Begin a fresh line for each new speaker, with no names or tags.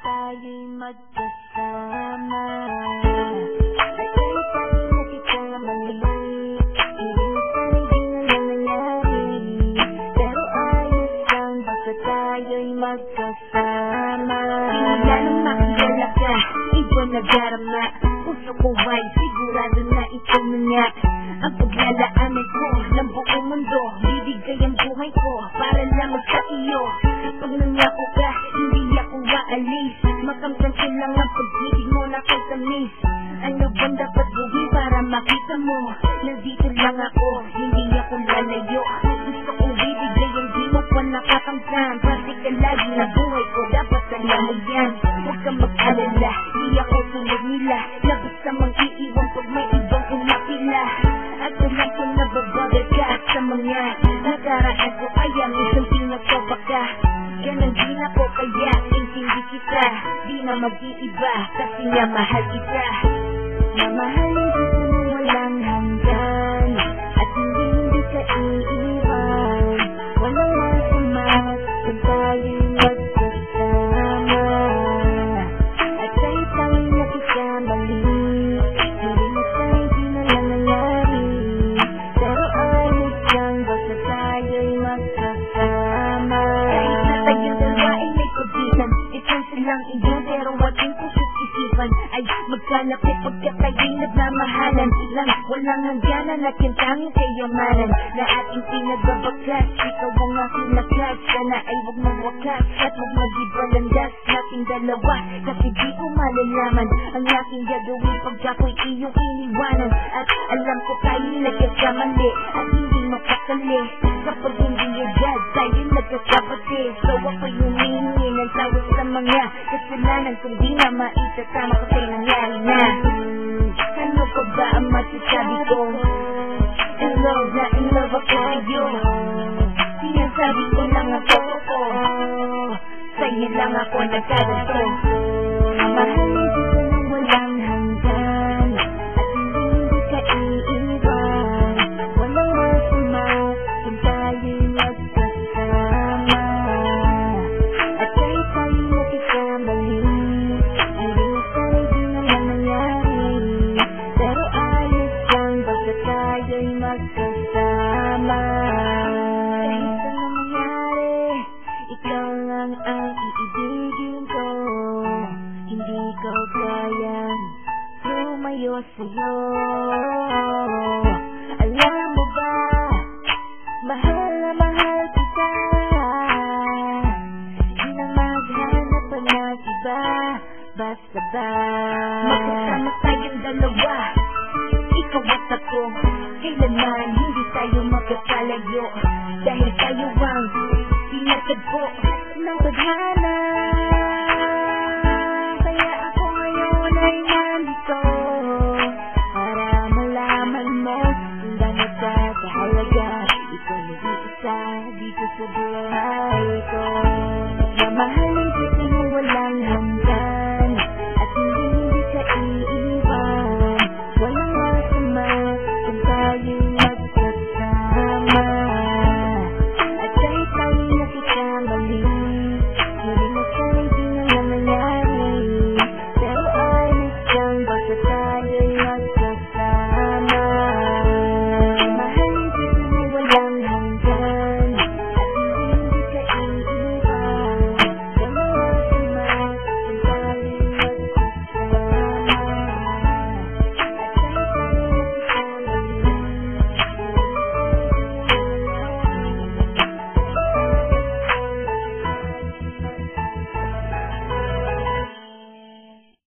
tayo'y magkasama. At kahit tayo nagkakamali, hindi sana'y di na nangyari. Pero ayos lang basta tayo'y magkasama. Wala nang makilala ka, iba nagarama. Puso ko ay sigurado na ikaw na nga ang paglalaanan ko ng buong mundo. Bibigay ang buhay ko para lamang sa iyo. Pag nangako ka, hindi ako aalis. Makamtan ko lang ang pag-ibig mo na katamis. Ano bang dapat gawin para makita mo? Nandito lang ako, hindi ako lalayo. Gusto kong bibigay ang di mo pa nakakamtan. Pati ka lagi na buhay ko, dapat alam mo yan. Huwag kang mag-alala, di ako tulad nila. Labas ka mang iiwan pag may ibang umapila. At alam ko na babagal ka sa mga nakaraan ko. Kaya minsan pinagpaba ka, ganun din ako kaya intindi kita. Di na mag-iiba kasi nga mahal kita. Mamahalin kita nang walang hanggan, at hindi ka iiwan. Walang masama kung tayo'y magkasama. At kahit tayo'y nagkakamali, hindi sana'y di na lang nangyari. Pero ayos lang basta tayo'y magkasama. Kahit na tayong dalawa ay may pagitan, isang silang iyon pero ating puso't isipan ay magkalapit pagkat tayo'y nagmamahalan. Walang hangganan at yung tanging kayamanan na ating pinagbabakas. Ikaw ang aking lakas, sana ay huwag magwakas at huwag magibalandas nating dalawa. Kasi di ko malalaman ang aking gagawin pag ako'y iyong iniwanan. At alam ko tayo'y nagkakamali at hindi mapakali. Kapag hindi agad tayo'y nagkakapati. So ako'y humihingi ng tawad sa mga kasalanan kung di na maitatama kasi nangyari na. Ano pa ba ang masasabi ko? In love na in love ako sa'yo. Sinasabi ko lang ang totoo, sa'yo lang ako nagkaganto. Mamahalin kita nang walang hanggan, at hindi ka iiwan. Walang masama kung tayo'y magkasama. At kahit tayo'y nagkakamali, hindi sana'y di na lang nangyari. Pero ayos lang basta tayo'y magkasama. Kahit anong mangyari, ikaw lang ang iibigin ko. Hindi ko kayang lumayo sa'yo. Alam mo ba, mahal na mahal kita. Di na maghanap pa ng iba, basta ba magkasama tayong dalawa, ikaw at ako. Kailanman hindi tayo magkakalayo, dahil tayo ang pinatagpo ng tadhana. Kaya ako ngayon ay nandito para malaman mo kung gano'n ka kahalaga. Ikaw nag-iisa dito sa buhay ko. Mamahalin kita